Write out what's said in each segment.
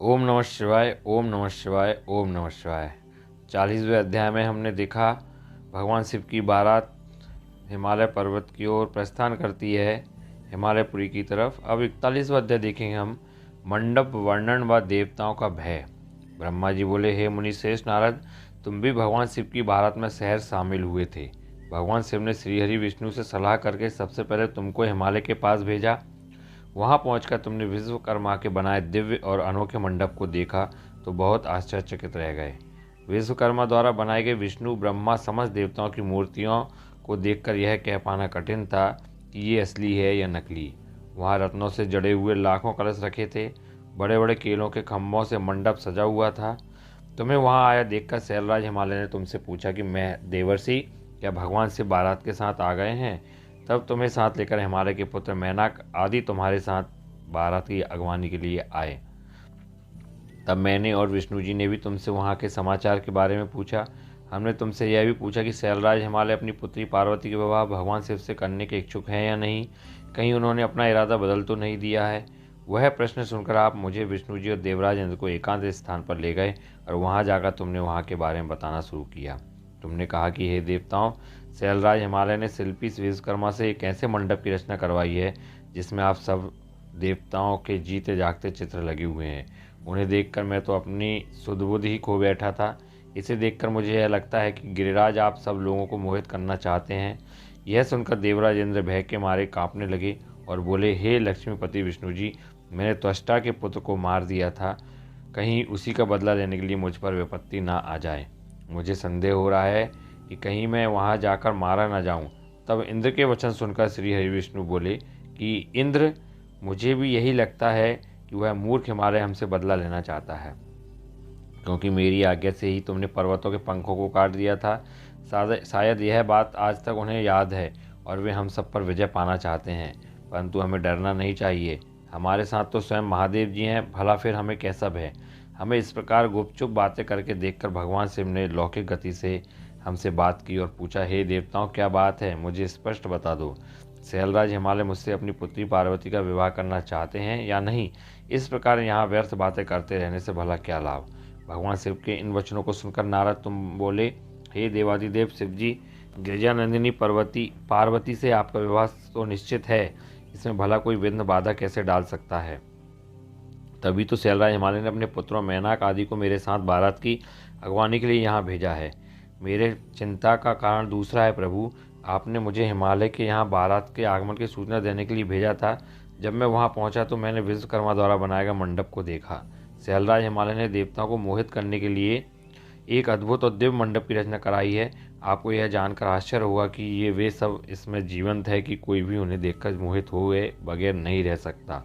ओम नमः शिवाय, ओम नमः शिवाय, ओम नमः शिवाय। 40वें अध्याय में हमने देखा भगवान शिव की बारात हिमालय पर्वत की ओर प्रस्थान करती है, हिमालयपुरी की तरफ। अब 41वां अध्याय देखेंगे हम, मंडप वर्णन व देवताओं का भय। ब्रह्मा जी बोले, हे मुनि श्रेष्ठ नारद, तुम भी भगवान शिव की बारात में शहर शामिल हुए थे। भगवान शिव ने श्रीहरि विष्णु से सलाह करके सबसे पहले तुमको हिमालय के पास भेजा। वहां पहुंचकर तुमने विश्वकर्मा के बनाए दिव्य और अनोखे मंडप को देखा तो बहुत आश्चर्यचकित रह गए। विश्वकर्मा द्वारा बनाए गए विष्णु ब्रह्मा समस्त देवताओं की मूर्तियों को देखकर यह कह पाना कठिन था कि ये असली है या नकली। वहाँ रत्नों से जड़े हुए लाखों कलश रखे थे, बड़े बड़े केलों के खम्भों से मंडप सजा हुआ था। तुम्हें वहाँ आया देखकर शैलराज हिमालय ने तुमसे पूछा कि मैं देवर्षि क्या भगवान से बारात के साथ आ गए हैं। तब तुम्हें साथ लेकर हिमालय के पुत्र मैनाक आदि तुम्हारे साथ बारात की अगवानी के लिए आए। तब मैंने और विष्णु जी ने भी तुमसे वहाँ के समाचार के बारे में पूछा। हमने तुमसे यह भी पूछा कि शैलराज हिमालय अपनी पुत्री पार्वती के विवाह भगवान शिव से करने के इच्छुक हैं या नहीं, कहीं उन्होंने अपना इरादा बदल तो नहीं दिया है। वह प्रश्न सुनकर आप मुझे, विष्णु जी और देवराज इंद्र को एकांत स्थान पर ले गए और वहाँ जाकर तुमने वहाँ के बारे में बताना शुरू किया। तुमने कहा कि हे देवताओं, शैलराज हिमालय ने शिल्पी विश्वकर्मा से एक ऐसे मंडप की रचना करवाई है जिसमें आप सब देवताओं के जीते जागते चित्र लगे हुए हैं। उन्हें देखकर मैं तो अपनी सुध-बुध ही खो बैठा था। इसे देखकर मुझे यह लगता है कि गिरिराज आप सब लोगों को मोहित करना चाहते हैं। यह सुनकर देवराज इंद्र भय के मारे कांपने लगे और बोले, हे लक्ष्मीपति विष्णु जी, मैंने त्वष्टा के पुत्र को मार दिया था, कहीं उसी का बदला लेने के लिए मुझ पर विपत्ति ना आ जाए। मुझे संदेह हो रहा है कि कहीं मैं वहाँ जाकर मारा ना जाऊँ। तब इंद्र के वचन सुनकर श्री हरि विष्णु बोले कि इंद्र, मुझे भी यही लगता है कि वह मूर्ख हिमालय हमसे बदला लेना चाहता है, क्योंकि मेरी आज्ञा से ही तुमने पर्वतों के पंखों को काट दिया था। शायद यह बात आज तक उन्हें याद है और वे हम सब पर विजय पाना चाहते हैं, परंतु हमें डरना नहीं चाहिए। हमारे साथ तो स्वयं महादेव जी हैं, भला फिर हमें कैसा भय। हमें इस प्रकार गुपचुप बातें करके देखकर भगवान शिव ने लौकिक गति से हमसे बात की और पूछा, हे देवताओं, क्या बात है, मुझे स्पष्ट बता दो। शैलराज हिमालय मुझसे अपनी पुत्री पार्वती का विवाह करना चाहते हैं या नहीं। इस प्रकार यहाँ व्यर्थ बातें करते रहने से भला क्या लाभ। भगवान शिव के इन वचनों को सुनकर नारद तुम बोले, हे देवादिदेव शिव जी, गिरिजानंदिनी पार्वती से आपका विवाह तो निश्चित है, इसमें भला कोई विघ्न बाधा कैसे डाल सकता है। तभी तो शैलराज हिमालय ने अपने पुत्रों मैनाक आदि को मेरे साथ बारात की अगवानी के लिए यहाँ भेजा है। मेरे चिंता का कारण दूसरा है प्रभु। आपने मुझे हिमालय के यहाँ बारात के आगमन की सूचना देने के लिए भेजा था। जब मैं वहाँ पहुँचा तो मैंने विश्वकर्मा द्वारा बनाए गए मंडप को देखा। शैलराज हिमालय ने देवताओं को मोहित करने के लिए एक अद्भुत और दिव्य मंडप की रचना कराई है। आपको यह जानकर आश्चर्य होगा कि ये वे सब इसमें जीवंत है कि कोई भी उन्हें देखकर मोहित हुए बगैर नहीं रह सकता।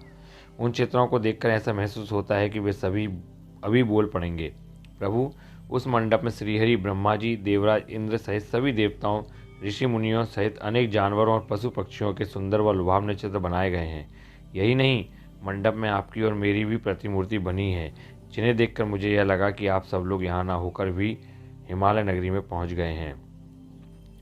उन चित्रों को देखकर ऐसा महसूस होता है कि वे सभी अभी बोल पड़ेंगे। प्रभु, उस मंडप में श्रीहरि, ब्रह्मा जी, देवराज इंद्र सहित सभी देवताओं, ऋषि मुनियों सहित अनेक जानवरों और पशु पक्षियों के सुंदर व लुभावने चित्र बनाए गए हैं। यही नहीं, मंडप में आपकी और मेरी भी प्रतिमूर्ति बनी है, जिन्हें देखकर मुझे यह लगा कि आप सब लोग यहाँ ना होकर भी हिमालय नगरी में पहुँच गए हैं।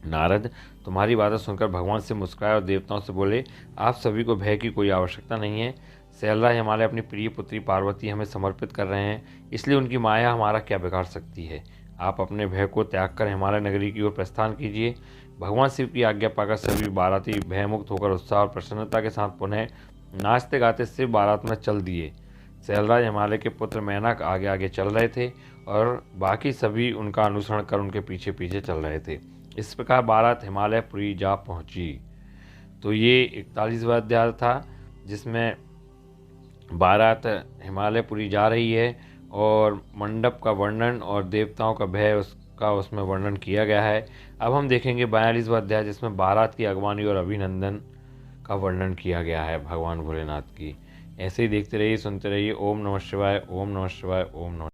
नारद तुम्हारी बातें सुनकर भगवान से मुस्कुराए और देवताओं से बोले, आप सभी को भय की कोई आवश्यकता नहीं है। शैलराज हिमालय अपनी प्रिय पुत्री पार्वती हमें समर्पित कर रहे हैं, इसलिए उनकी माया हमारा क्या बिगाड़ सकती है। आप अपने भय को त्याग कर हिमालय नगरी की ओर प्रस्थान कीजिए। भगवान शिव की आज्ञा पाकर सभी बाराती भयमुक्त होकर उत्साह और प्रसन्नता के साथ पुनः नाचते गाते शिव बारात में चल दिए। शैलराज हिमालय के पुत्र मैनाक आगे आगे चल रहे थे और बाकी सभी उनका अनुसरण कर उनके पीछे पीछे चल रहे थे। इस प्रकार बारात हिमालयपुरी जा पहुंची। तो ये 41वां अध्याय था जिसमें बारात हिमालयपुरी जा रही है और मंडप का वर्णन और देवताओं का भय उसका उसमें वर्णन किया गया है। अब हम देखेंगे 42वां अध्याय जिसमें बारात की अगवानी और अभिनंदन का वर्णन किया गया है भगवान भोलेनाथ की। ऐसे ही देखते रहिए, सुनते रहिए। ओम नमः शिवाय, ओम नमः शिवाय, ओम नमः।